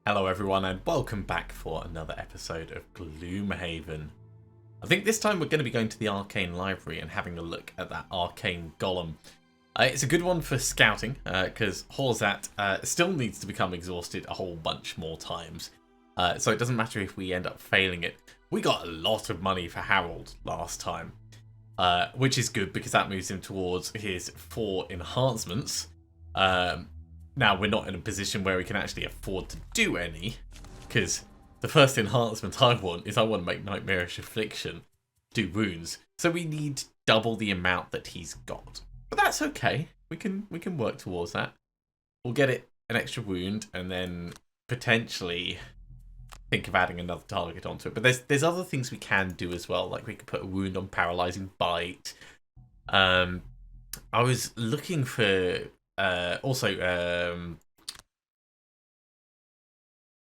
Hello everyone and welcome back for another episode of Gloomhaven. I think this time we're going to be going to the Arcane Library and having a look at that Arcane Golem. It's a good one for scouting because Horzat still needs to become exhausted a whole bunch more times. So it doesn't matter if we end up failing it. We got a lot of money for Harold last time, which is good because that moves him towards his 4 enhancements. Now, we're not in a position where we can actually afford to do any, because the first enhancement I want to make Nightmarish Affliction do wounds. So we need double the amount that he's got. But that's okay. We can work towards that. We'll get it an extra wound and then potentially think of adding another target onto it. But there's other things we can do as well. Like we could put a wound on Paralyzing Bite. I was looking for...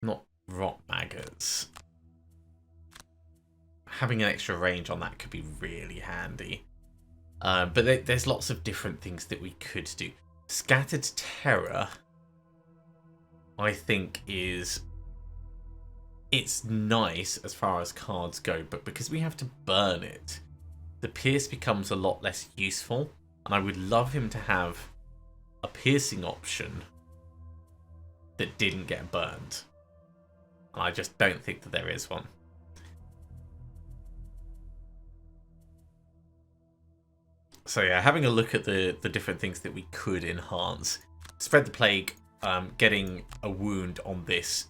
not rot maggots. Having an extra range on that could be really handy. But there's lots of different things that we could do. Scattered Terror, I think, it's nice as far as cards go, but because we have to burn it, the Pierce becomes a lot less useful. And I would love him to have a piercing option that didn't get burned. And I just don't think that there is one. So yeah, having a look at the different things that we could enhance. Spread the Plague, getting a wound on this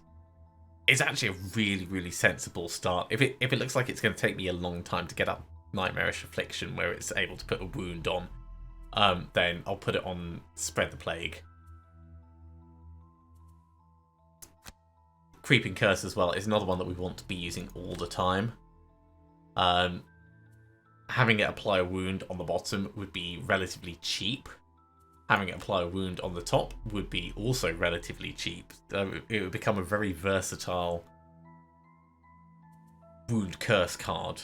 is actually a really, really sensible start. If it looks like it's going to take me a long time to get up Nightmarish Affliction where it's able to put a wound on, then I'll put it on Spread the Plague. Creeping Curse as well is another one that we want to be using all the time. Having it apply a wound on the bottom would be relatively cheap. Having it apply a wound on the top would be also relatively cheap. It would become a very versatile wound curse card.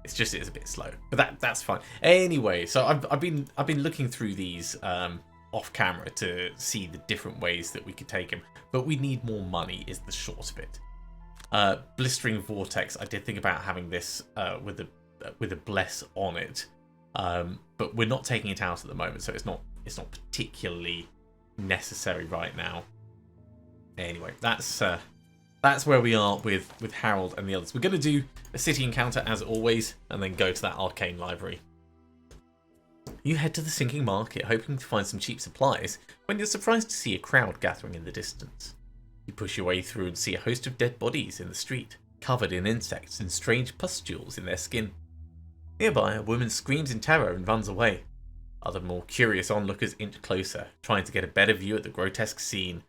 It's a bit slow, but that's fine. Anyway, so I've been looking through these off camera to see the different ways that we could take him, but we need more money is the short of it. Blistering Vortex, I did think about having this with a bless on it, but we're not taking it out at the moment, so it's not particularly necessary right now. Anyway, that's where we are with Harold and the others. We're going to do a city encounter as always, and then go to that Arcane Library. You head to the sinking market, hoping to find some cheap supplies, when you're surprised to see a crowd gathering in the distance. You push your way through and see a host of dead bodies in the street, covered in insects and strange pustules in their skin. Nearby, a woman screams in terror and runs away. Other more curious onlookers inch closer, trying to get a better view at the grotesque scene.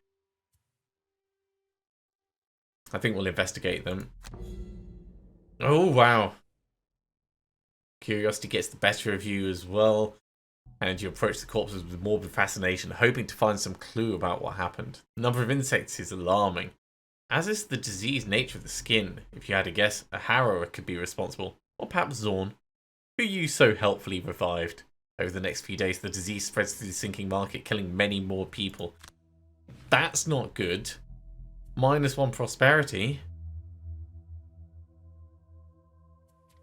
I think we'll investigate them. Oh, wow. Curiosity gets the better of you as well. And you approach the corpses with morbid fascination, hoping to find some clue about what happened. The number of insects is alarming, as is the diseased nature of the skin. If you had to guess, a harrower could be responsible. Or perhaps Zorn, who you so helpfully revived. Over the next few days, the disease spreads through the sinking market, killing many more people. That's not good. -1 prosperity.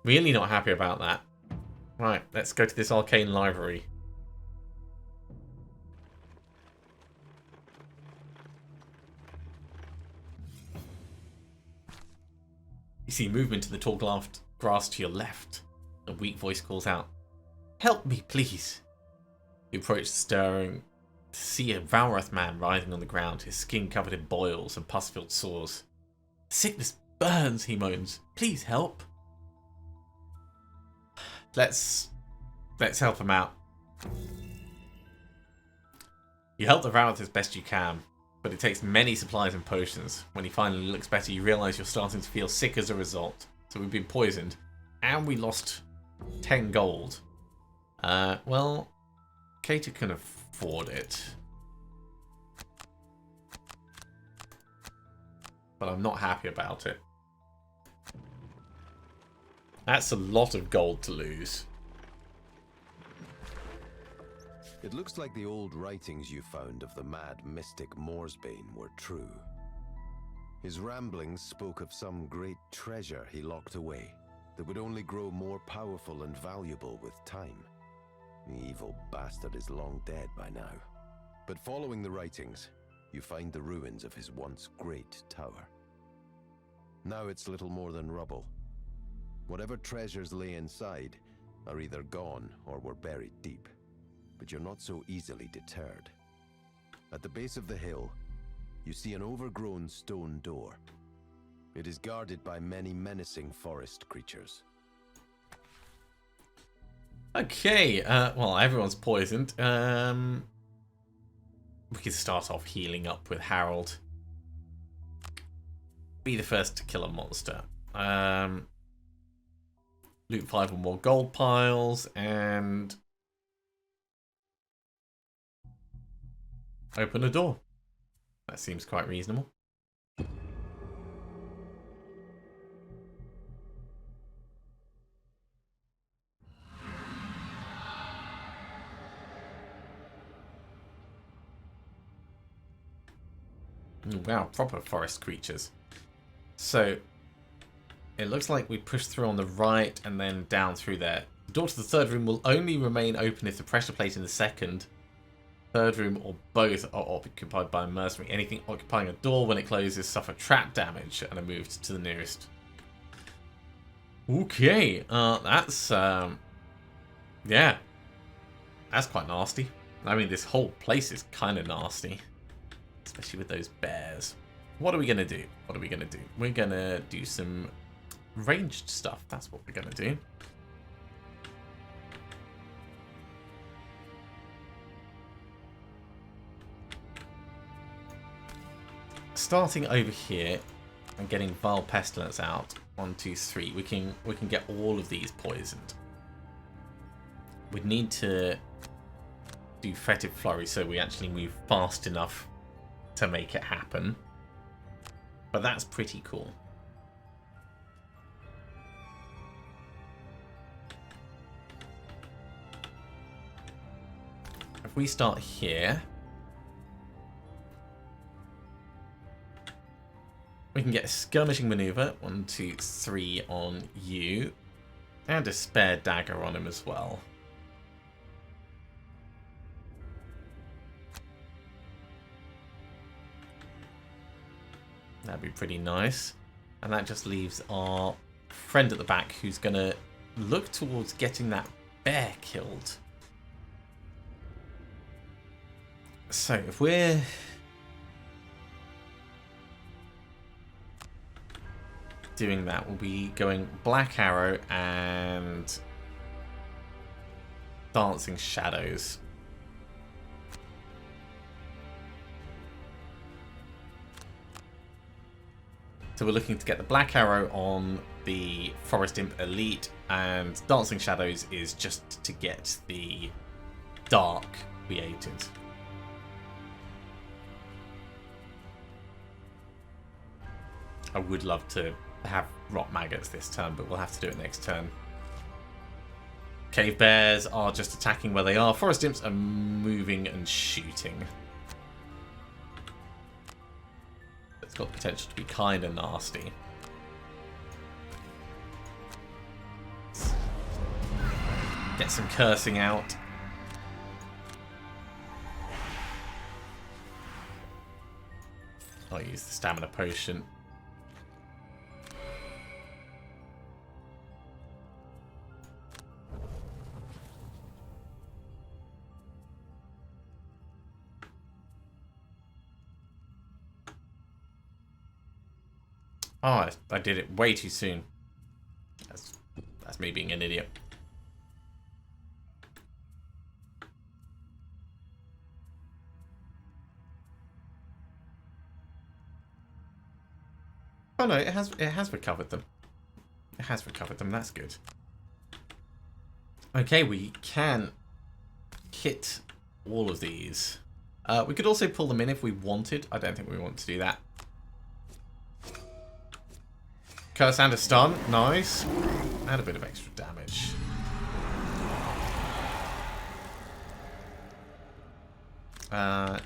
Really not happy about that. Right, let's go to this Arcane Library. You see movement in the tall grass to your left. A weak voice calls out, "Help me, please." You approach stirring to see a Valrath man writhing on the ground, his skin covered in boils and pus-filled sores. "Sickness burns," he moans. "Please help." Let's help him out. You help the Valrath as best you can, but it takes many supplies and potions. When he finally looks better, you realise you're starting to feel sick as a result. So we've been poisoned, and we lost 10 gold. Well, Kater can afford it. But I'm not happy about it. That's a lot of gold to lose. It looks like the old writings you found of the mad mystic Morsbane were true. His ramblings spoke of some great treasure he locked away that would only grow more powerful and valuable with time. The evil bastard is long dead by now. But following the writings, you find the ruins of his once great tower. Now it's little more than rubble. Whatever treasures lay inside are either gone or were buried deep. But you're not so easily deterred. At the base of the hill, you see an overgrown stone door. It is guarded by many menacing forest creatures. Okay, well, everyone's poisoned. We can start off healing up with Harold. Be the first to kill a monster. Loot 5 or more gold piles, and open a door. That seems quite reasonable. Wow, proper forest creatures. So, it looks like we push through on the right and then down through there. The door to the third room will only remain open if the pressure plate in the second, third room, or both are occupied by a mercenary. Anything occupying a door when it closes suffer trap damage and are moved to the nearest. Okay, that's yeah, that's quite nasty. I mean, this whole place is kind of nasty, especially with those bears. What are we gonna do? What are we gonna do? We're gonna do some ranged stuff. That's what we're gonna do. Starting over here and getting Vile Pestilence out. 1, 2, 3. We can get all of these poisoned. We'd need to do Fetid Flurry so we actually move fast enough to make it happen. But that's pretty cool. If we start here, we can get a skirmishing maneuver, 1, 2, 3 on you, and a spare dagger on him as well. That'd be pretty nice. And that just leaves our friend at the back who's going to look towards getting that bear killed. So if we're doing that, we'll be going Black Arrow and Dancing Shadows. So we're looking to get the Black Arrow on the Forest Imp Elite, and Dancing Shadows is just to get the Dark created. I would love to have Rot Maggots this turn, but we'll have to do it next turn. Cave Bears are just attacking where they are. Forest Imps are moving and shooting. It's got the potential to be kind of nasty. Get some cursing out. I'll use the stamina potion. Oh, I did it way too soon. That's me being an idiot. Oh no, it has recovered them. It has recovered them, that's good. Okay, we can hit all of these. We could also pull them in if we wanted. I don't think we want to do that. Curse and a stun. Nice. Add a bit of extra damage.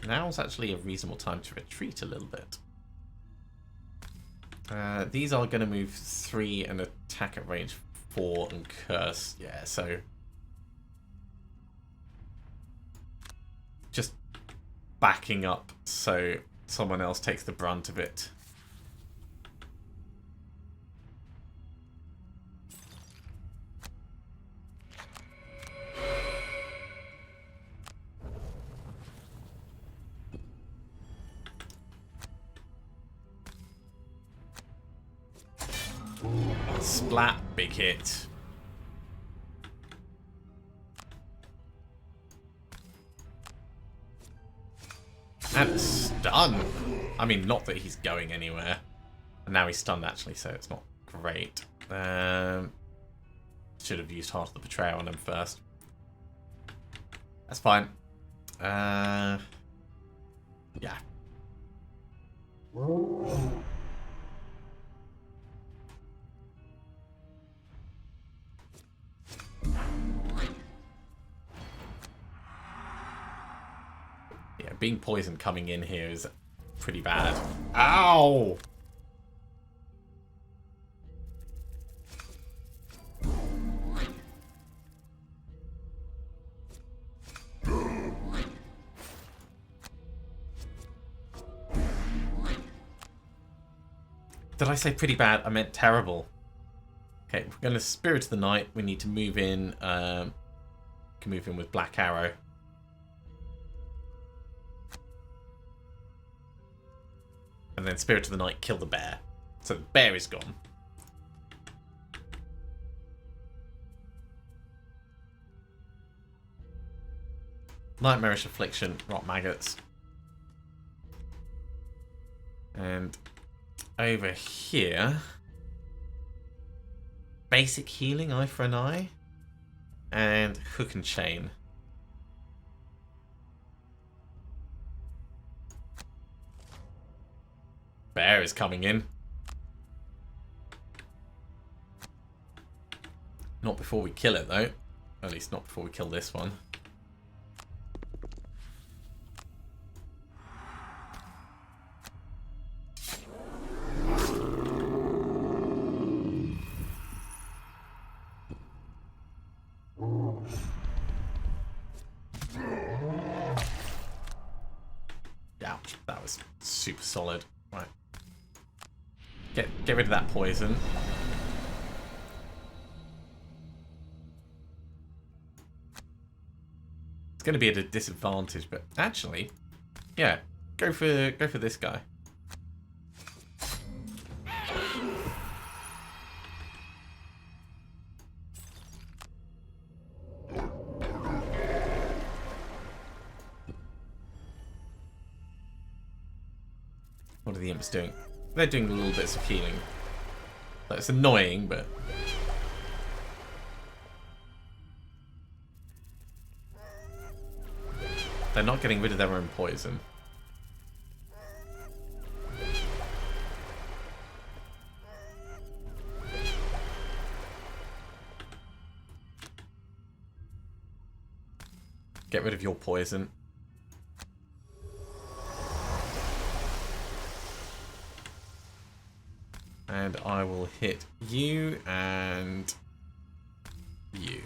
Now's actually a reasonable time to retreat a little bit. These are going to move 3 and attack at range 4 and curse. Yeah, so just backing up so someone else takes the brunt of it. Splat, big hit. And stun. I mean, not that he's going anywhere. And now he's stunned, actually, so it's not great. Should have used Heart of the Betrayer on him first. That's fine. Yeah. Yeah, being poisoned coming in here is pretty bad. Ow! Did I say pretty bad? I meant terrible. Okay, we're going to Spirit of the Night. We need to move in. Can move in with Black Arrow. And then Spirit of the Night, kill the bear. So the bear is gone. Nightmarish Affliction, Rot Maggots. And over here, Basic Healing, Eye for an Eye. And Hook and Chain. Bear is coming in. Not before we kill it, though. At least not before we kill this one. Ouch, that was super solid. Right. Get rid of that poison. It's going to be at a disadvantage, but actually, yeah, go for this guy. What are the imps doing? They're doing little bits of healing. It's annoying, but they're not getting rid of their own poison. Get rid of your poison. And I will hit you and you.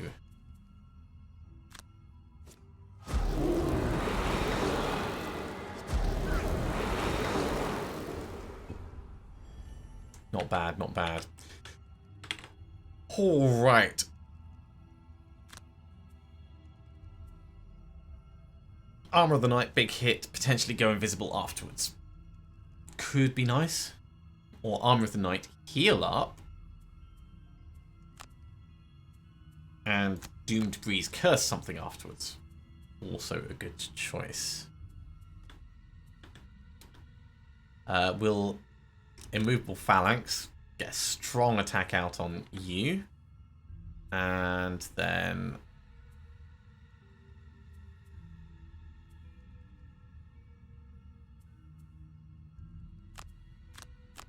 Not bad, not bad. All right. Armor of the Night, big hit, potentially go invisible afterwards. Could be nice. Or Armor of the Night, heal up. And Doomed Breeze, curse something afterwards. Also a good choice. Will Immovable Phalanx get a strong attack out on you. And then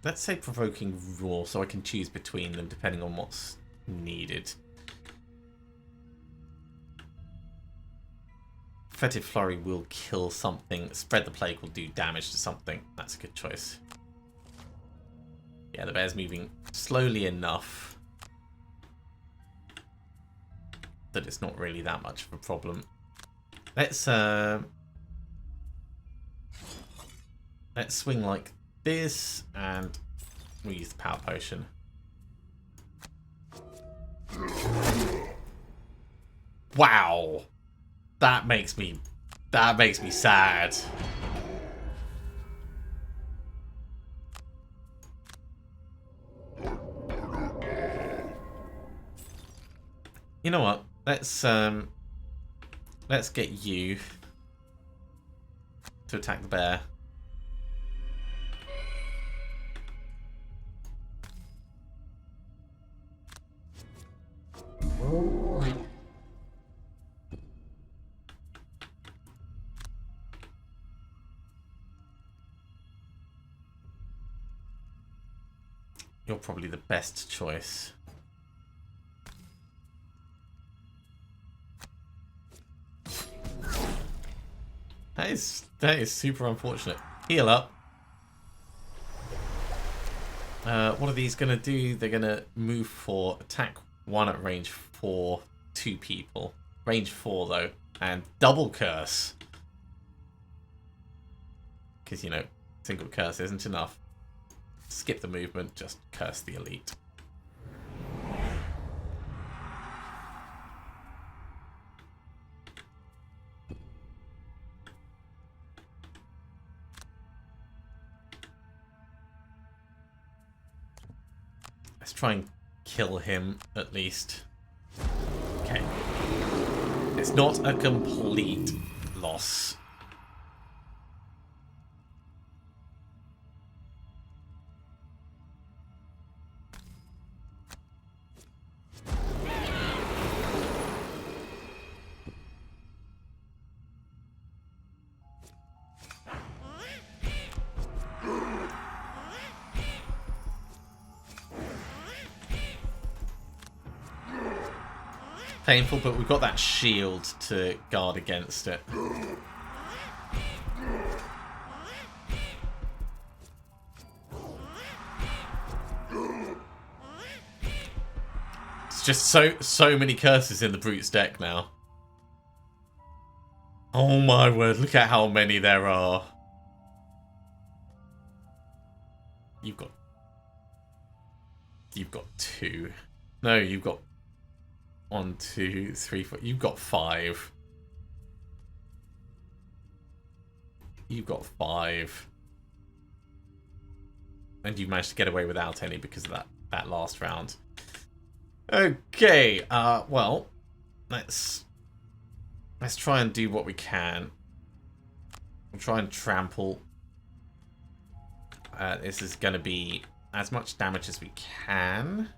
let's say Provoking Roar, so I can choose between them depending on what's needed. Fetid Flurry will kill something. Spread the Plague will do damage to something. That's a good choice. Yeah, the bear's moving slowly enough that it's not really that much of a problem. Let's swing like this, and we'll use the power potion. Wow, that makes me sad. You know what? Let's get you to attack the bear. You're probably the best choice. That is super unfortunate. Heal up. What are these going to do? They're going to move for attack 1 at range 4, 2 people. Range 4 though, and double curse. Because, you know, single curse isn't enough. Skip the movement, just curse the elite. Let's try and kill him, at least. Okay. It's not a complete loss. Painful, but we've got that shield to guard against it. It's just so many curses in the Brute's deck now. Oh my word, look at how many there are. You've got 2. No, you've got 1, 2, 3, 4. You've got 5. You've got 5. And you managed to get away without any because of that last round. Okay, well, let's try and do what we can. We'll try and trample. This is going to be as much damage as we can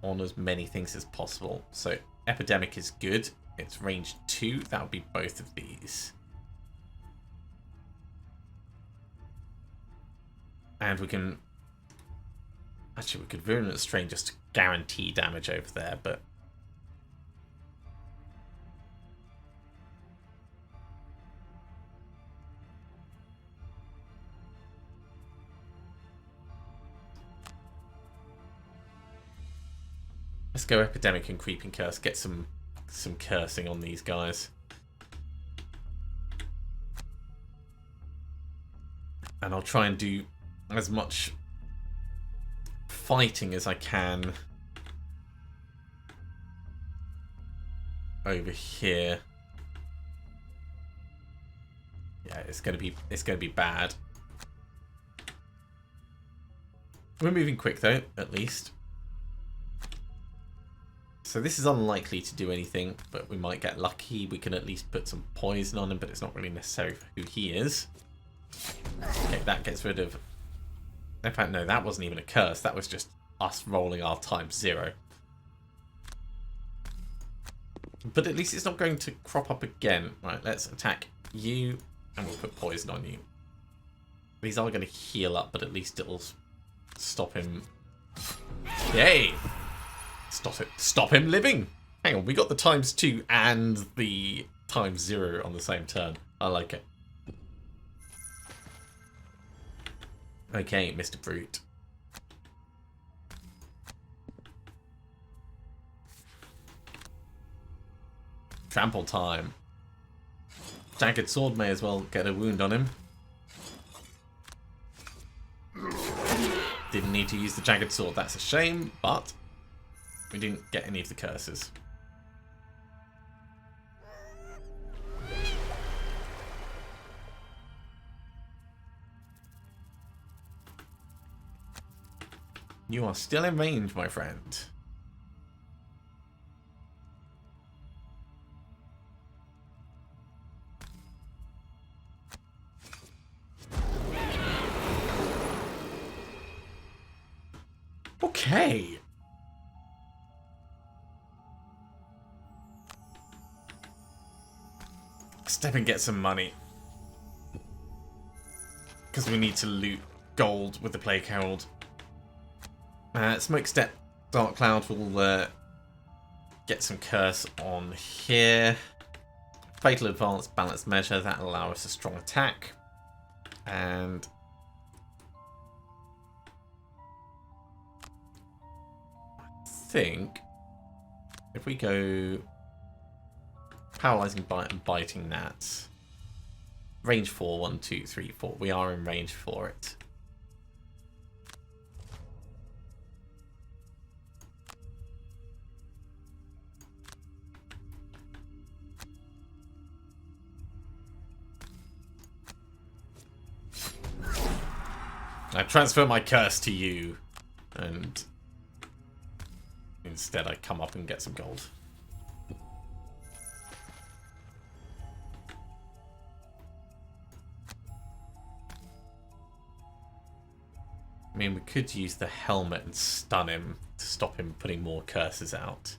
on as many things as possible. So Epidemic is good. It's range 2. That would be both of these. And we can... Actually, we could Virulent Strain just to guarantee damage over there, but... Let's go Epidemic and Creeping Curse. Get some cursing on these guys. And I'll try and do as much fighting as I can over here. Yeah, it's gonna be bad. We're moving quick though, at least. So this is unlikely to do anything, but we might get lucky. We can at least put some poison on him, but it's not really necessary for who he is. Okay, that gets rid of... In fact, no, that wasn't even a curse. That was just us rolling our ×0. But at least it's not going to crop up again. Right, let's attack you, and we'll put poison on you. These are going to heal up, but at least it'll stop him... Yay! Stop him living! Hang on, we got the ×2 and the ×0 on the same turn. I like it. Okay, Mr. Brute. Trample time. Jagged sword may as well get a wound on him. Didn't need to use the jagged sword, that's a shame, but we didn't get any of the curses. You are still in range, my friend. Okay. Step and get some money. Because we need to loot gold with the Plague Herald. Smokestep Dark Cloud will get some curse on here. Fatal Advance Balanced Measure, that'll allow us a strong attack. And I think if we go Paralyzing Bite and Biting Gnats, range 4, 1, 2, 3, 4. We are in range for it. I transfer my curse to you, and instead I come up and get some gold. I mean, we could use the helmet and stun him to stop him putting more curses out.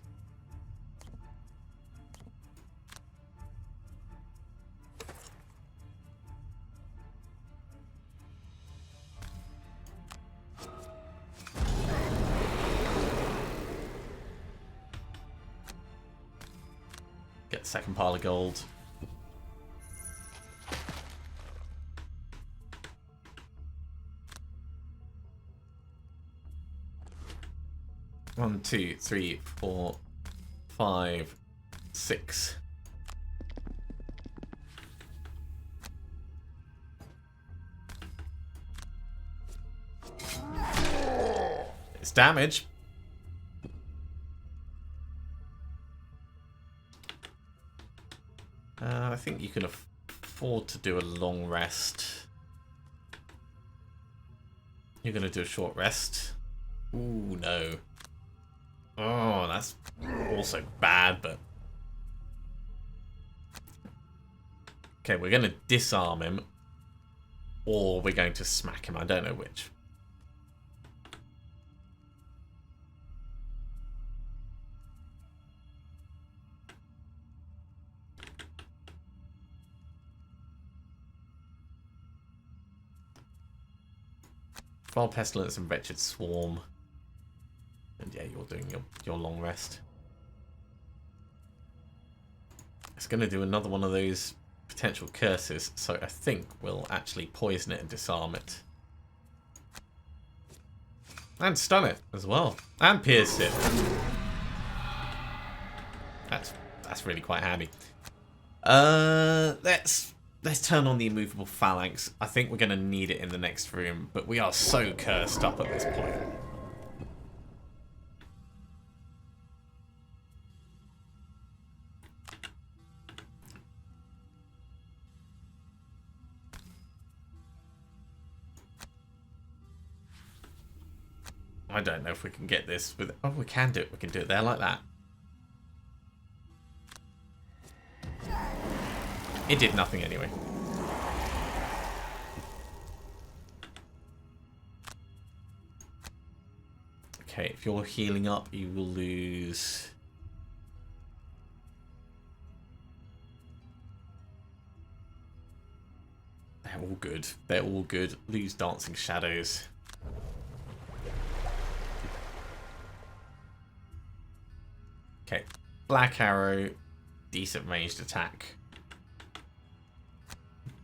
Get the second pile of gold. One, 2, 3, 4, 5, 6. It's damage. I think you can afford to do a long rest. You're going to do a short rest. Ooh, no. Oh, that's also bad, but... Okay, we're going to disarm him. Or we're going to smack him. I don't know which. Foul Pestilence and Wretched Swarm. And yeah, you're doing your long rest. It's going to do another one of those potential curses, so I think we'll actually poison it and disarm it. And stun it as well. And pierce it. That's really quite handy. Let's turn on the Immovable Phalanx. I think we're going to need it in the next room, but we are so cursed up at this point. I don't know if we can get this with... Oh, we can do it. We can do it there like that. It did nothing anyway. Okay, if you're healing up, you will lose... They're all good. They're all good. Lose Dancing Shadows. Okay, Black Arrow, decent ranged attack.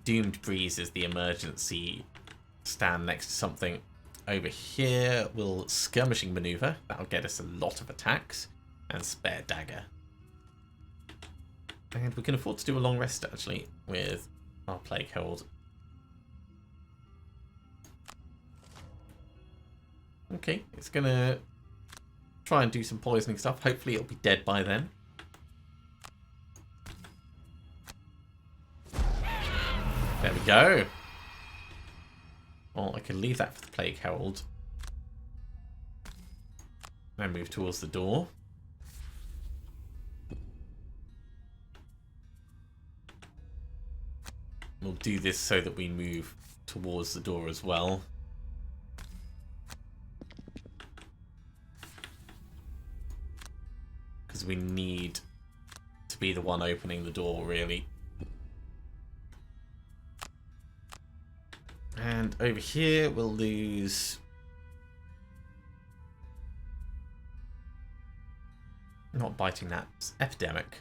Doomed Breeze is the emergency stand next to something. Over here, we'll Skirmishing Maneuver. That'll get us a lot of attacks. And Spare Dagger. And we can afford to do a long rest, actually, with our Plague Herald. Okay, it's going to try and do some poisoning stuff. Hopefully it'll be dead by then. There we go. Well, I can leave that for the Plague Herald. And move towards the door. We'll do this so that we move towards the door as well. Because we need to be the one opening the door, really. And over here, we'll lose... Not biting gnats. Epidemic.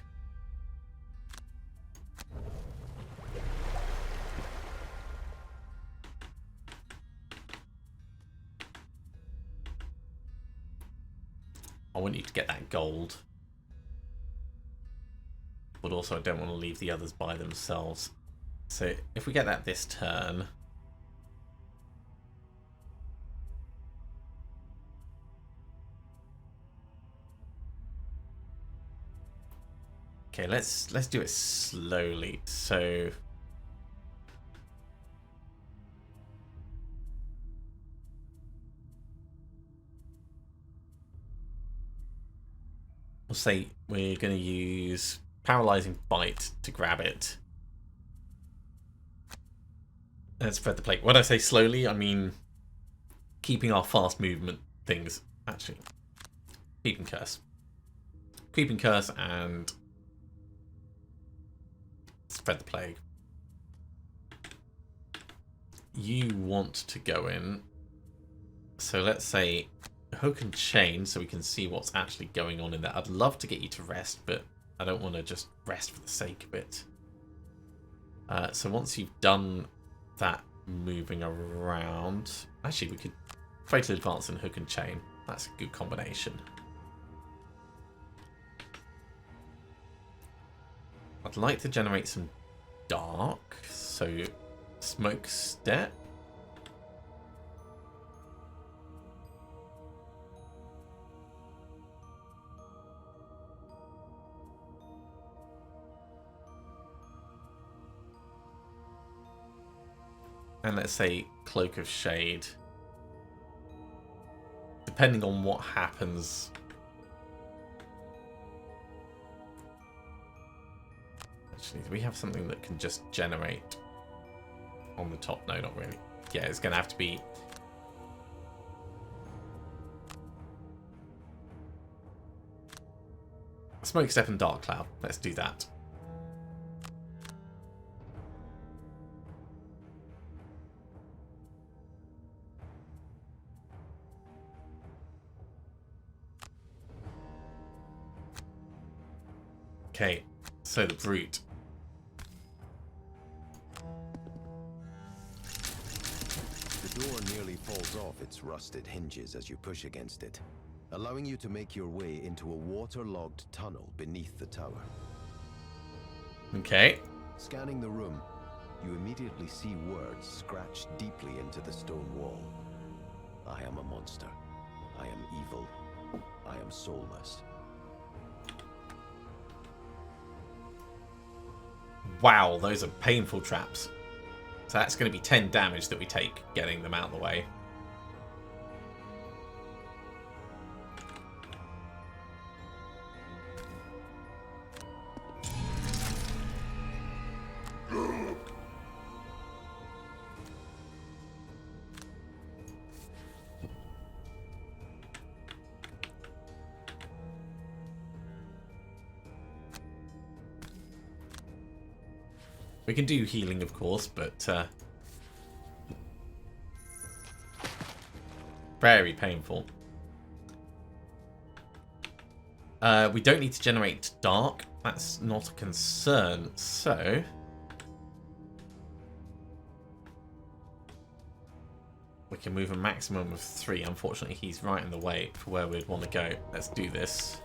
I want you to get that gold. But also I don't want to leave the others by themselves. So if we get that this turn... Okay, let's do it slowly. So we'll say we're going to use Paralyzing Bite to grab it. And spread the plague. When I say slowly, I mean keeping our fast movement things. Actually, Creeping Curse. Creeping Curse and spread the plague. You want to go in. So let's say hook and chain so we can see what's actually going on in there. I'd love to get you to rest, but I don't want to just rest for the sake of it. So once you've done that moving around... Actually, we could Fatal Advance and hook and chain. That's a good combination. I'd like to generate some dark, so Smoke Step. And let's say Cloak of Shade. Depending on what happens... Actually, do we have something that can just generate on the top? No, not really. Yeah, it's going to have to be... Smoke Step and Dark Cloud. Let's do that. Okay, so the Brute. The door nearly falls off its rusted hinges as you push against it, allowing you to make your way into a waterlogged tunnel beneath the tower. Okay. Scanning the room, you immediately see words scratched deeply into the stone wall. I am a monster. I am evil. I am soulless. Wow, those are painful traps. So that's going to be 10 damage that we take getting them out of the way. We can do healing, of course, but very painful. We don't need to generate dark. That's not a concern. So we can move a maximum of 3. Unfortunately, he's right in the way for where we'd want to go. Let's do this.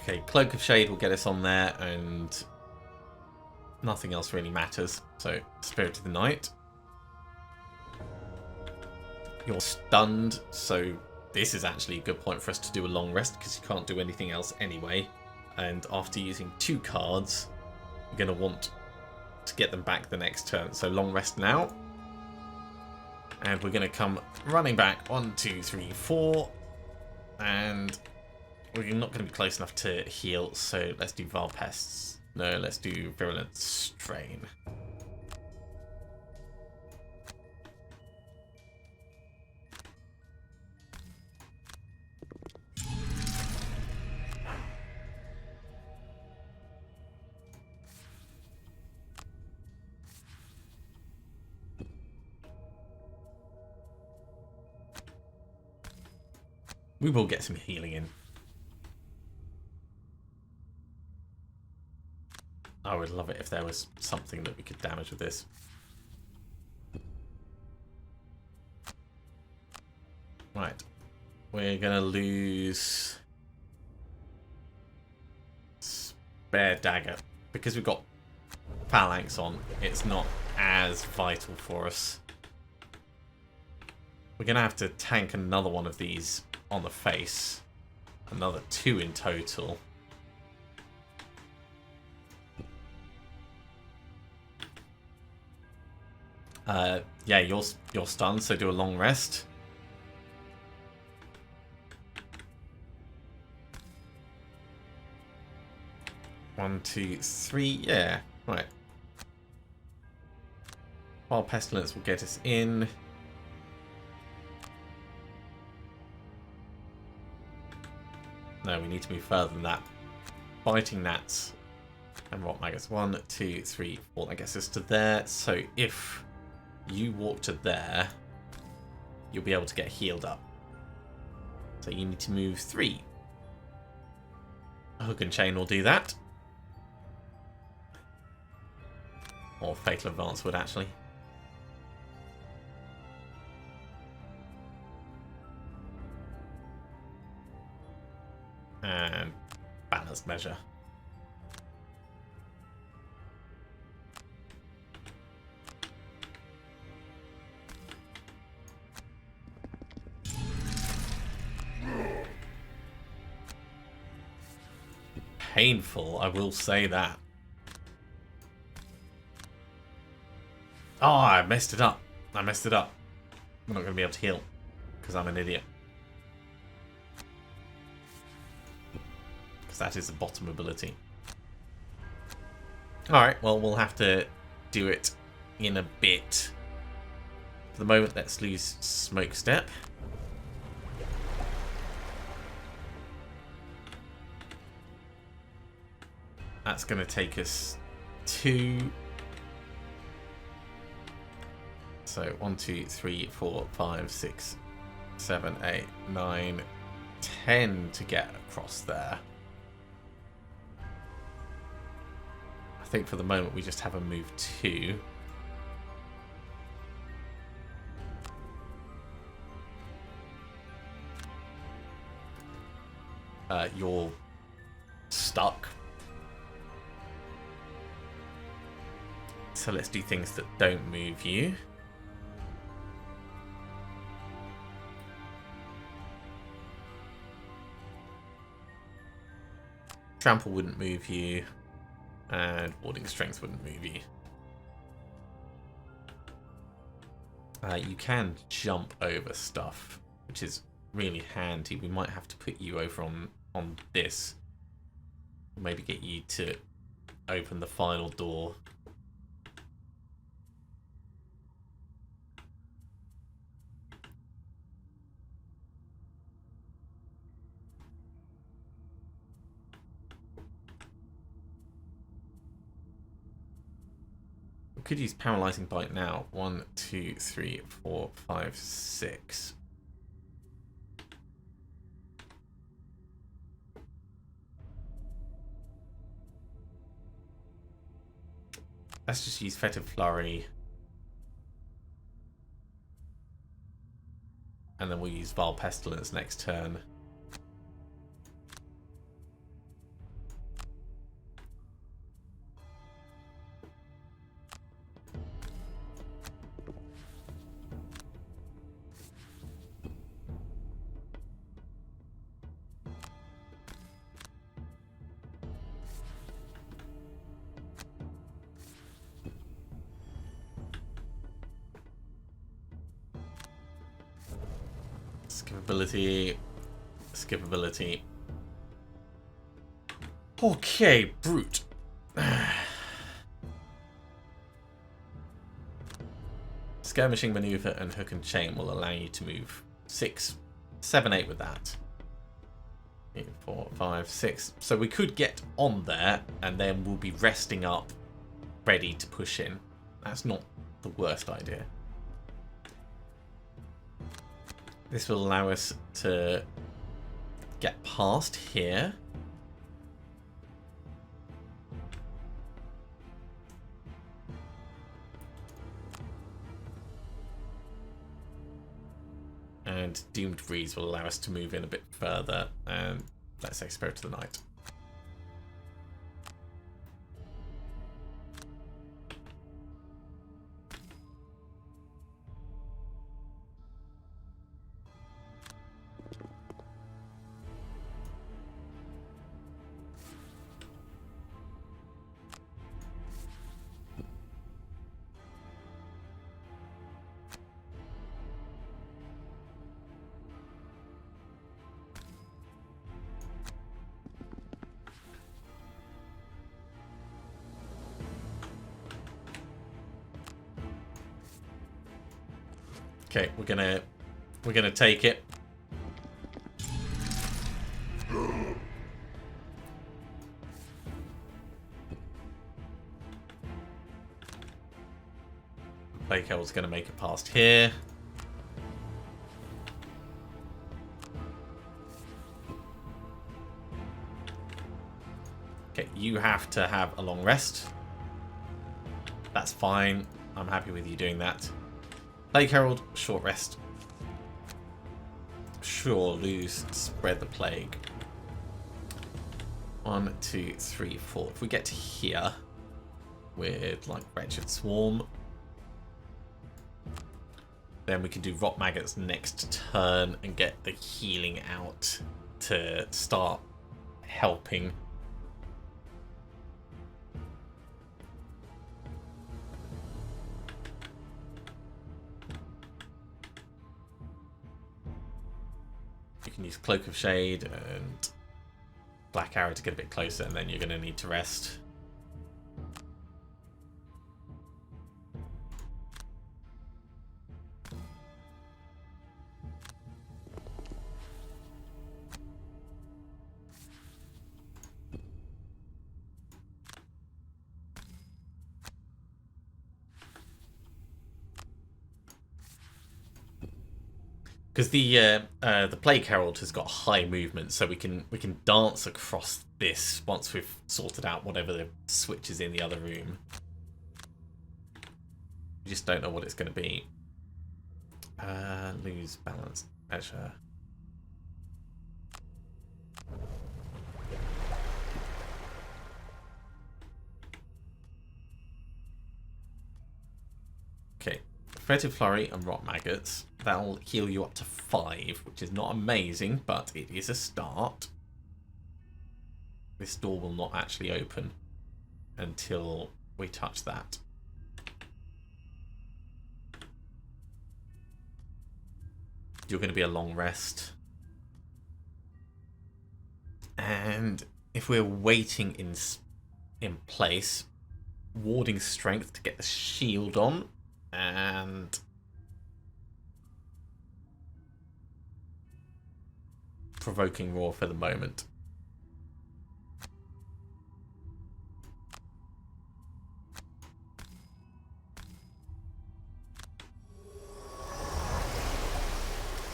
Okay, Cloak of Shade will get us on there, and nothing else really matters. So, Spirit of the Night. You're stunned, so this is actually a good point for us to do a long rest, because you can't do anything else anyway. And after using 2 cards, you're going to want to get them back the next turn. So long rest now. And we're going to come running back. 1, 2, 3, 4. And we're not going to be close enough to heal, so let's do Vile Pests. No, let's do Virulent Strain. We will get some healing in. I would love it if there was something that we could damage with this. Right. We're going to lose Spare Dagger. Because we've got Phalanx on, it's not as vital for us. We're going to have to tank another one of these on the face. Another 2 in total. Yeah, you're stunned, so do a long rest. One, 2, 3, yeah, right. While Pestilence will get us in. No, we need to move further than that. Biting Gnats and Rot Maggots. 1, 2, 3, 4. That gets us to there. So if you walk to there, you'll be able to get healed up. So you need to move 3. A Hook and Chain will do that. Or Fatal Advance would actually. And Balanced Measure. Painful, I will say that. Oh, I messed it up. I messed it up. I'm not going to be able to heal because I'm an idiot. Because that is a bottom ability. Alright, well, we'll have to do it in a bit. For the moment, let's lose Smoke Step. That's going to take us to... So 1, 2, 3, 4, 5, 6, 7, 8, 9, 10 to get across there. I think for the moment we just have a move 2. You're stuck. So let's do things that don't move you. Trample wouldn't move you, and Warding Strength wouldn't move you. You can jump over stuff, which is really handy. We might have to put you over on this. Maybe get you to open the final door. We could use Paralyzing Bite now. 1, 2, 3, 4, 5, 6. Let's just use Fetid Flurry. And then we'll use Vile Pestilence next turn. Skippability. Skippability. Okay, brute. Skirmishing maneuver and hook and chain will allow you to move 6, 7, 8 with that. 8, 4, 5, 6. So we could get on there and then we'll be resting up, ready to push in. That's not the worst idea. This will allow us to get past here. And Doomed Breeze will allow us to move in a bit further and, let's say, Spirit of the Night. Okay, we're gonna take it. Plague Herald's gonna make it past here. Okay, you have to have a long rest. That's fine. I'm happy with you doing that. Plague Herald, short rest. Sure, lose, spread the plague. 1, 2, 3, 4. If we get to here with like Wretched Swarm, then we can do Rot Maggots next turn and get the healing out to start helping. You can use Cloak of Shade and Black Arrow to get a bit closer, and then you're going to need to rest. Because the Plague Herald has got high movement, so we can dance across this once we've sorted out whatever the switch is in the other room. We just don't know what it's going to be. Lose balance measure. Okay. Furtive Flurry and Rot Maggots. That'll heal you up to 5, which is not amazing, but it is a start. This door will not actually open until we touch that. You're going to be a long rest. And if we're waiting in place, warding strength to get the shield on. And provoking roar for the moment.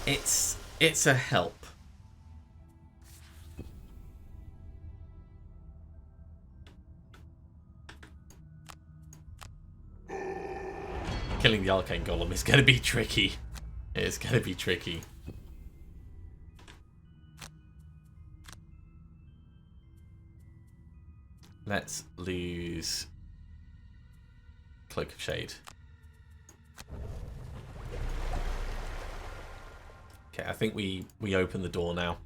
It's a help. Killing the Arcane Golem is going to be tricky. It's going to be tricky. Let's lose Cloak of Shade. Okay, I think we open the door now.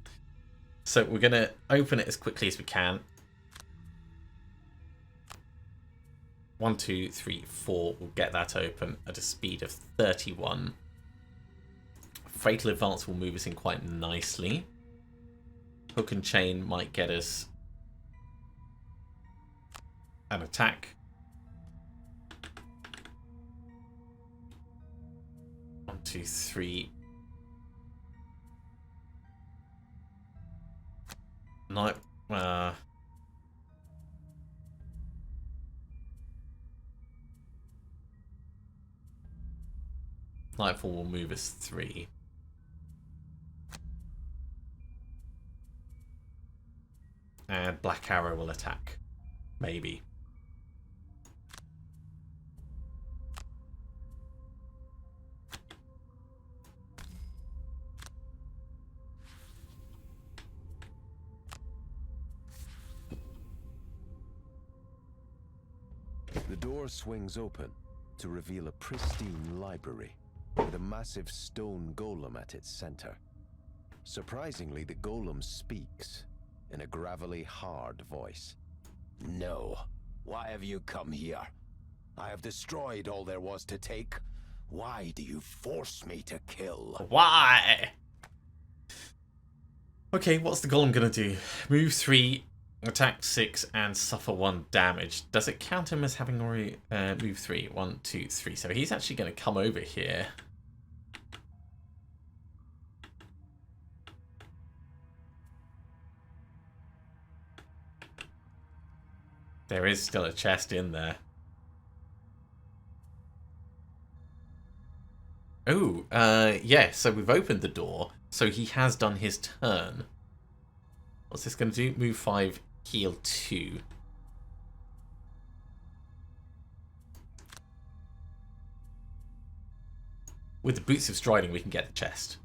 So we're going to open it as quickly as we can. 1, 2, 3, 4. We'll get that open at a speed of 31. Fatal Advance will move us in quite nicely. Hook and Chain might get us an attack. 1, 2, 3. Night. Nightfall will move us 3. And Black Arrow will attack. Maybe. The door swings open to reveal a pristine library with a massive stone golem at its center. Surprisingly, the golem speaks in a gravelly, hard voice. No. Why have you come here? I have destroyed all there was to take. Why do you force me to kill? Why? Okay, what's the golem gonna do? Move 3, attack 6, and suffer 1 damage. Does it count him as having already moved 3? 1, 2, 3. So he's actually gonna come over here. There is still a chest in there. Oh, yeah, so we've opened the door. So he has done his turn. What's this going to do? Move 5, heal 2. With the Boots of Striding, we can get the chest.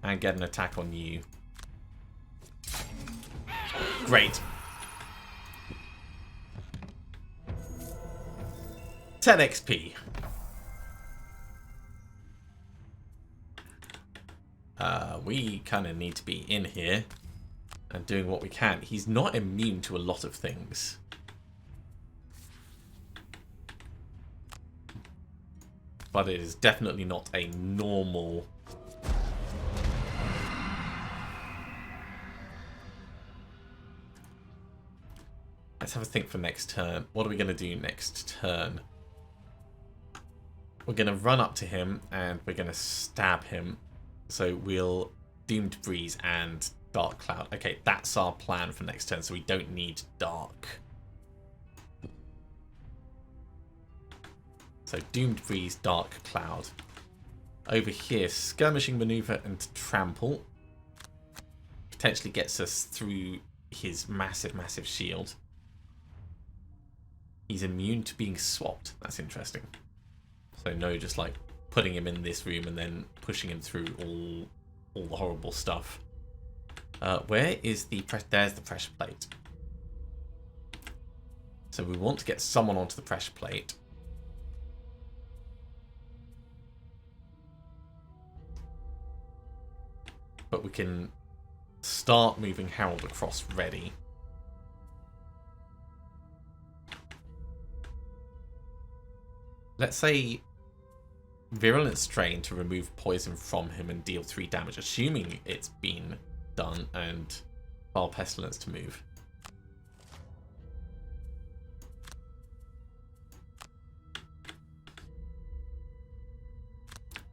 And get an attack on you. Great. 10 XP. We kind of need to be in here and doing what we can. He's not immune to a lot of things. But it is definitely not a normal... Let's have a think for next turn. What are we going to do next turn? We're going to run up to him and we're going to stab him. So we'll Doomed Breeze and Dark Cloud. Okay, that's our plan for next turn, so we don't need Dark. So Doomed Breeze, Dark Cloud. Over here, Skirmishing Maneuver and Trample. Potentially gets us through his massive, massive shield. He's immune to being swapped. That's interesting. So no, just like putting him in this room and then pushing him through all the horrible stuff. Where is the there's the pressure plate. So we want to get someone onto the pressure plate. But we can start moving Harold across ready. Let's say Virulent Strain to remove poison from him and deal 3 damage, assuming it's been done, and Vile Pestilence to move.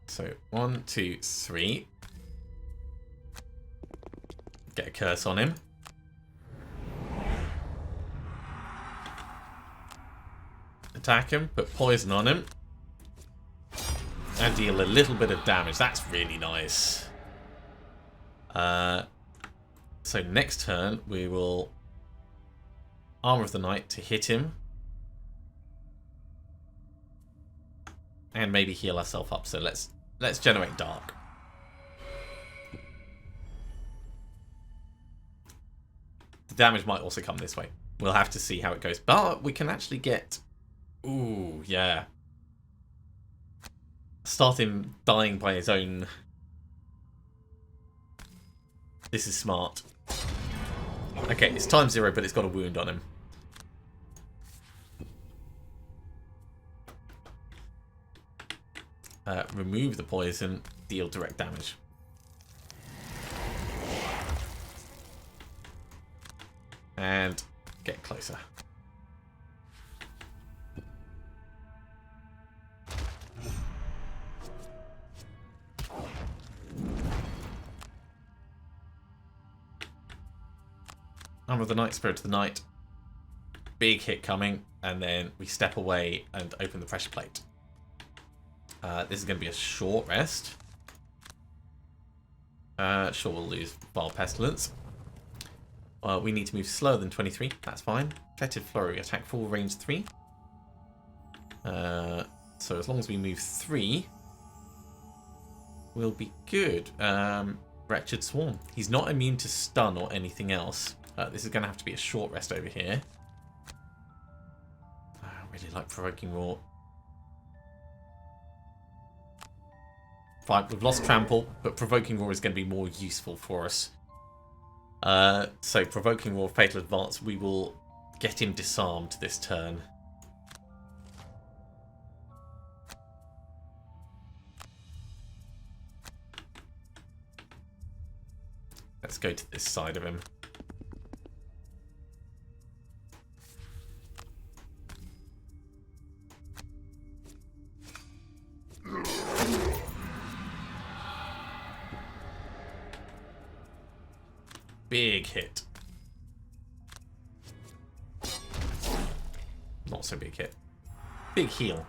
So 1, 2, 3. Get a curse on him. Attack him, put poison on him. And deal a little bit of damage. That's really nice. So next turn we will Armor of the Night to hit him. And maybe heal ourselves up. So let's generate Dark. The damage might also come this way. We'll have to see how it goes. But we can actually get... Ooh, yeah. Start him dying by his own... This is smart. Okay, it's time 0, but it's got a wound on him. remove the poison, deal direct damage. And get closer. Armor of the Night, Spirit of the Night. Big hit coming, and then we step away and open the pressure plate. This is going to be a short rest. Sure, we'll lose Vile Pestilence. We need to move slower than 23. That's fine. Fetid Flurry, attack full range 3. So as long as we move 3, we'll be good. Wretched Swarm. He's not immune to stun or anything else. This is going to have to be a short rest over here. I really like Provoking Roar. Fine, we've lost Trample, but Provoking Roar is going to be more useful for us. So Provoking Roar, Fatal Advance, we will get him disarmed this turn. Let's go to this side of him. Big hit. Not so big hit. Big heal.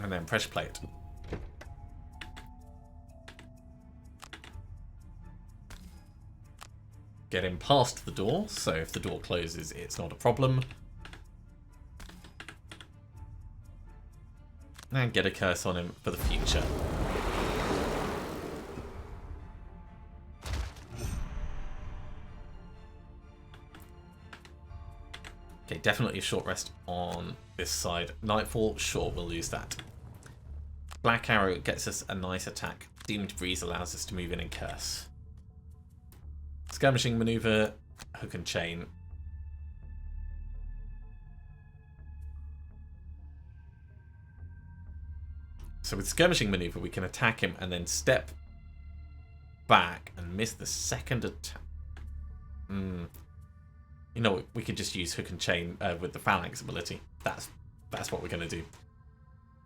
And then pressure plate. Get him past the door, so if the door closes, it's not a problem. And get a curse on him for the future. Okay, definitely a short rest on this side. Nightfall, sure, we'll lose that. Black Arrow gets us a nice attack. Demon Breeze allows us to move in and curse. Skirmishing Maneuver, Hook and Chain. So with Skirmishing Maneuver, we can attack him and then step back and miss the second attack. You know, we could just use Hook and Chain with the Phalanx ability. That's what we're going to do.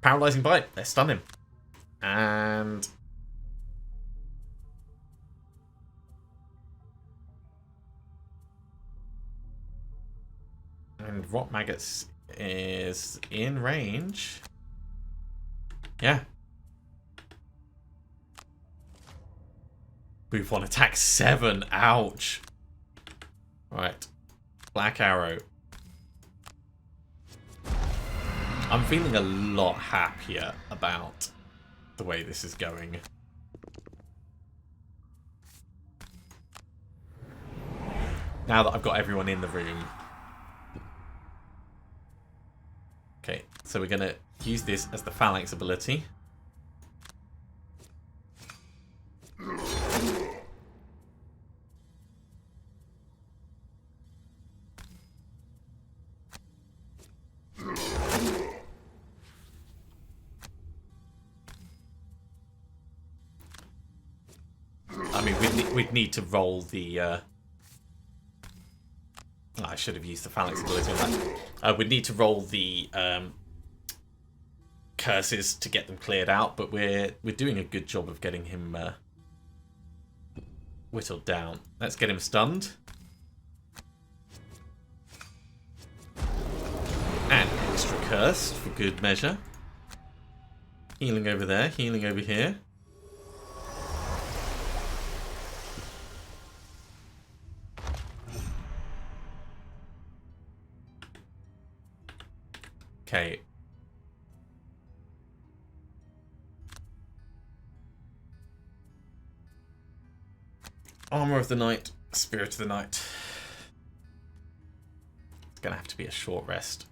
Paralyzing Bite. Let's stun him. And Rot Maggots is in range. Yeah. Move 1, attack 7. Ouch. Right. Black Arrow. I'm feeling a lot happier about the way this is going. Now that I've got everyone in the room. Okay, so we're going to use this as the Phalanx ability. I mean, we'd need to roll the... I should have used the Phalanx ability on that. We'd need to roll the curses to get them cleared out, but we're doing a good job of getting him whittled down. Let's get him stunned. And extra cursed for good measure. Healing over there, healing over here. Okay. Armor of the Night, Spirit of the Night. It's going to have to be a short rest.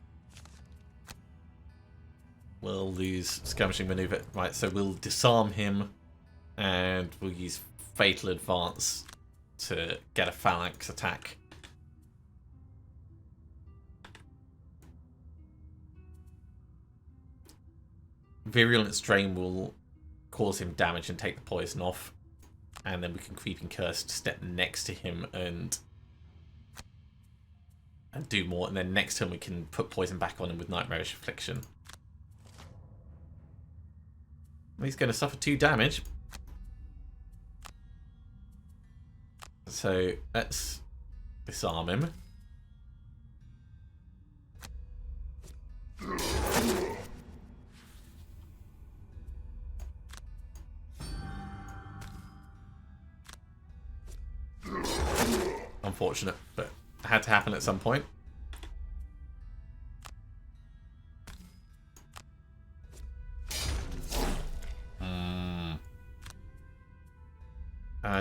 We'll lose Skirmishing Maneuver. Right, so we'll disarm him and we'll use Fatal Advance to get a Phalanx Attack. Virulent Strain will cause him damage and take the poison off. And then we can Creeping Curse to step next to him and do more. And then next turn we can put poison back on him with Nightmarish Affliction. He's going to suffer 2 damage. So let's disarm him. Unfortunate, but it had to happen at some point.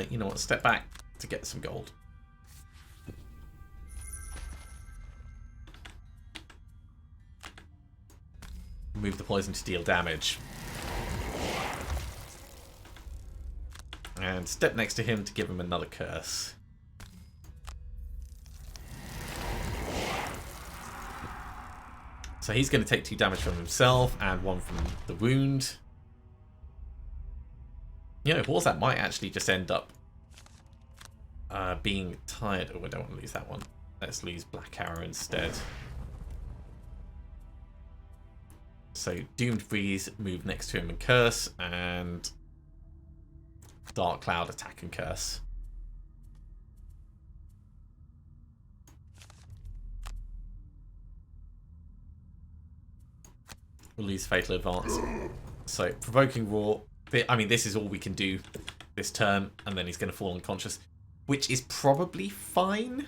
You know what? Step back to get some gold. Move the poison to deal damage. And step next to him to give him another curse. So he's going to take 2 damage from himself and 1 from the wound. You know, Warzat might actually just end up being tired. Oh, I don't want to lose that one. Let's lose Black Arrow instead. So Doomed Breeze, move next to him and curse, and Dark Cloud, attack and curse. We'll lose Fatal Advance. So Provoking Roar. I mean, this is all we can do this turn, and then he's going to fall unconscious, which is probably fine.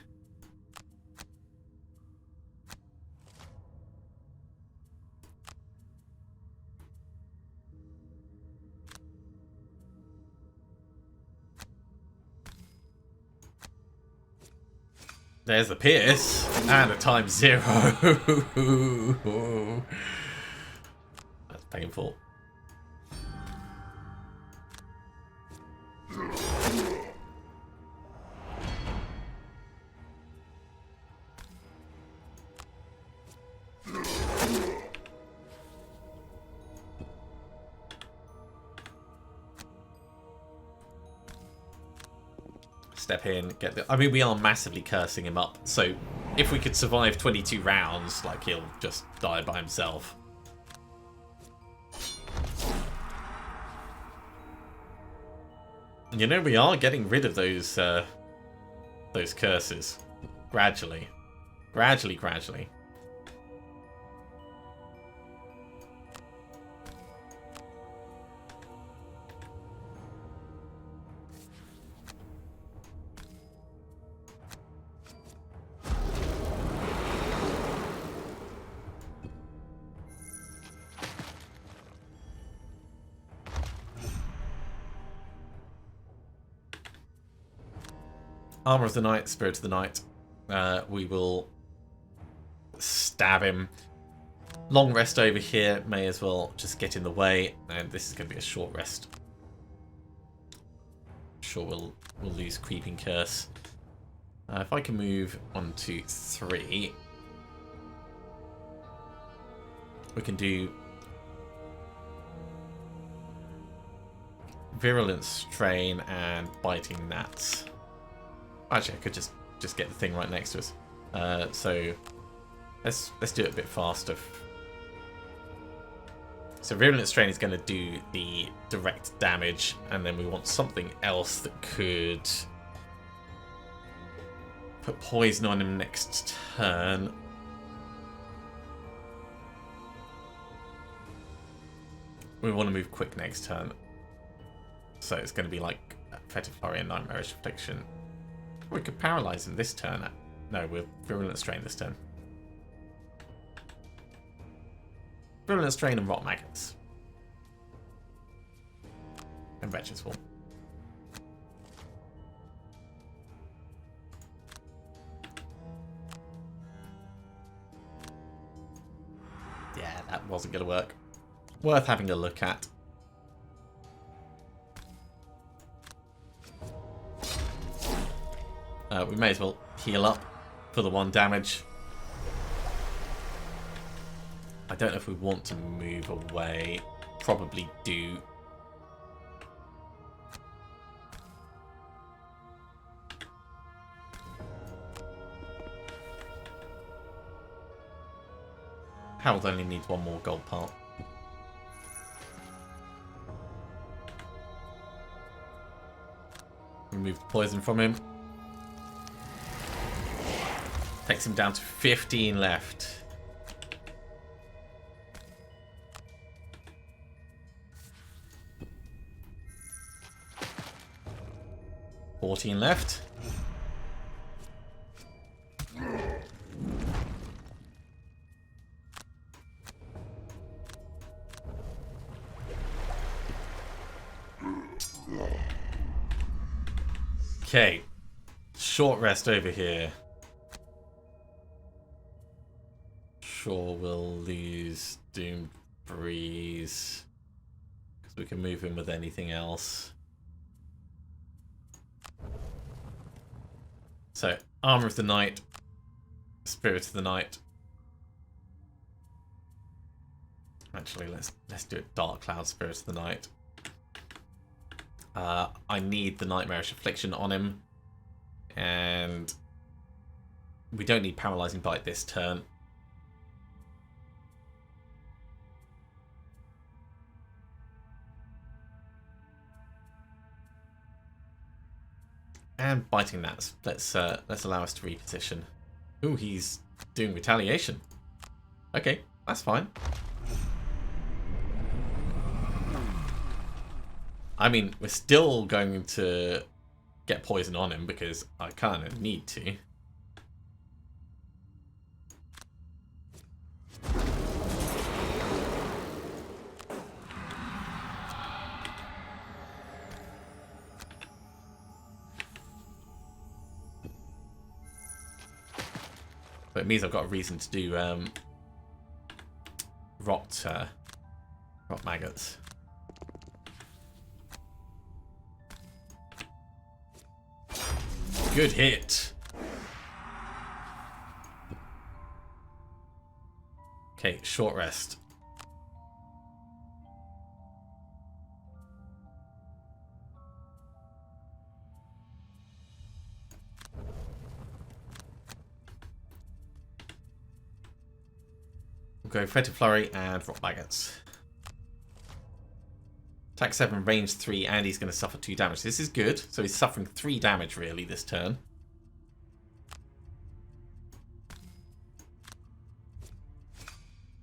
There's the Pierce, and a ×0. That's painful. Step in, get the... I mean, we are massively cursing him up, so if we could survive 22 rounds, like, he'll just die by himself. You know, we are getting rid of those curses. Gradually. Gradually. Armor of the Night, Spirit of the Night. We will stab him. Long rest over here. May as well just get in the way. And this is going to be a short rest. Sure, we'll lose Creeping Curse. If I can move 1, 2, 3. We can do Virulent Strain and Biting Gnats. Actually, I could just get the thing right next to us. So let's do it a bit faster. So Virulent Strain is going to do the direct damage, and then we want something else that could put poison on him next turn. We want to move quick next turn. So it's going to be like Fetid Flurry and Nightmarish Affliction. We could paralyze him this turn. No, we're Virulent Strain this turn. Virulent Strain and Rot Maggots. And Wretched Swarm. Yeah, that wasn't going to work. Worth having a look at. We may as well heal up for the 1 damage. I don't know if we want to move away. probably do. Harold only needs one more gold part. Remove the poison from him. Takes him down to 15 left. $14 left. Okay, short rest over here. Sure, we'll lose Doom Breeze because we can move him with anything else. So, Armor of the Night, Spirit of the Night. Actually, let's do it. Dark Cloud, Spirit of the Night. I need the Nightmarish Affliction on him, and we don't need Paralyzing Bite this turn. And Biting Gnats. Let's allow us to reposition. Ooh, he's doing Retaliation. Okay, that's fine. I mean, we're still going to get poison on him because I kind of need to. But it means I've got a reason to do rot maggots. Good hit. Okay, short rest. We'll go Fatal Flurry and Rock Maggots. Attack 7, range 3, and he's going to suffer 2 damage. This is good. So he's suffering 3 damage, really, this turn.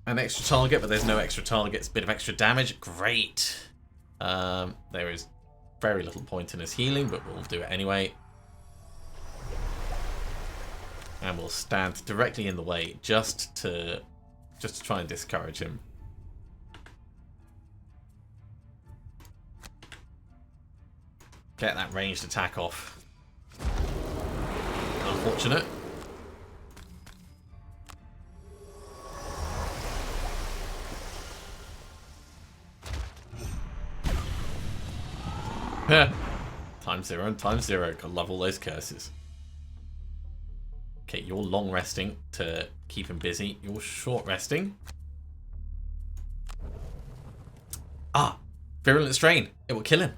An extra target, but there's no extra targets. Bit of extra damage. Great. There is very little point in his healing, but we'll do it anyway. And we'll stand directly in the way just to try and discourage him. Get that ranged attack off. Unfortunate. Times 0 and times 0. I love all those curses. Okay, you're long resting to keep him busy. You're short resting. Ah! Virulent Strain. It will kill him.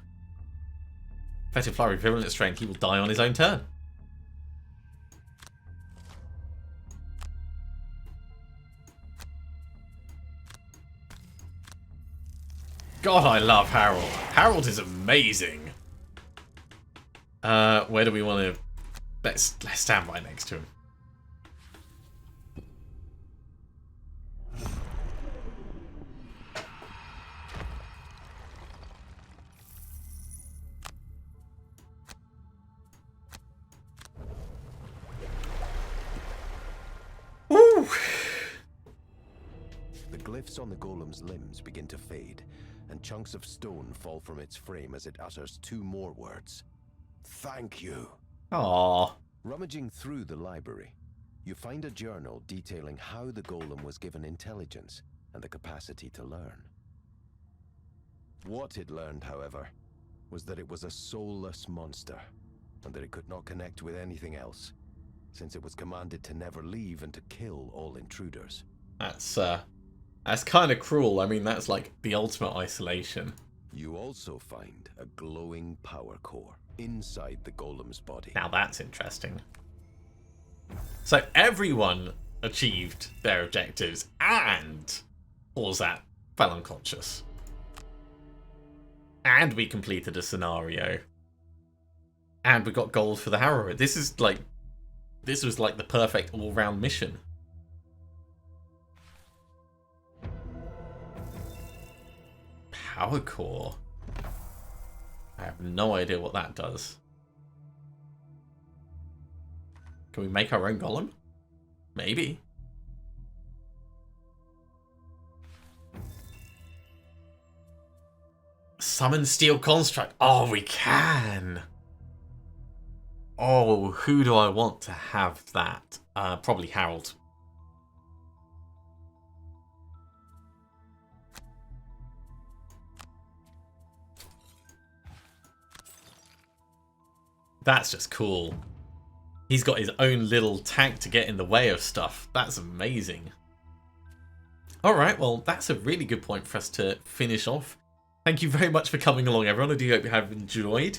Fatal Flurry, Virulent Strain. He will die on his own turn. God, I love Harold. Harold is amazing. Where do we want to... Let's stand right next to him. Woo! The glyphs on the golem's limbs begin to fade, and chunks of stone fall from its frame as it utters 2 more words. Thank you. Aww. Rummaging through the library, you find a journal detailing how the golem was given intelligence and the capacity to learn. What it learned, however, was that it was a soulless monster, and that it could not connect with anything else, since it was commanded to never leave and to kill all intruders. That's That's kind of cruel. I mean, that's like the ultimate isolation. You also find a glowing power core inside the golem's body. Now that's interesting. So everyone achieved their objectives and Horzat fell unconscious. And we completed a scenario. And we got gold for the Harrower. This was like the perfect all-round mission. Power core. I have no idea what that does. Can we make our own golem? Maybe. Summon Steel Construct. Oh, we can. Oh, who do I want to have that? Probably Harold. That's just cool. He's got his own little tank to get in the way of stuff. That's amazing. Alright, well, that's a really good point for us to finish off. Thank you very much for coming along, everyone. I do hope you have enjoyed.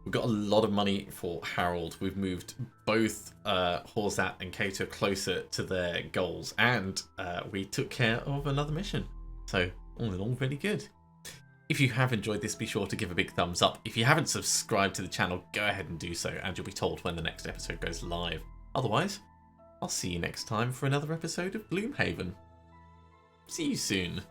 We've got a lot of money for Harold. We've moved both Horzat and Kato closer to their goals. And we took care of another mission. So, all in all, really good. If you have enjoyed this, be sure to give a big thumbs up. If you haven't subscribed to the channel, go ahead and do so, and you'll be told when the next episode goes live. Otherwise, I'll see you next time for another episode of Gloomhaven. See you soon.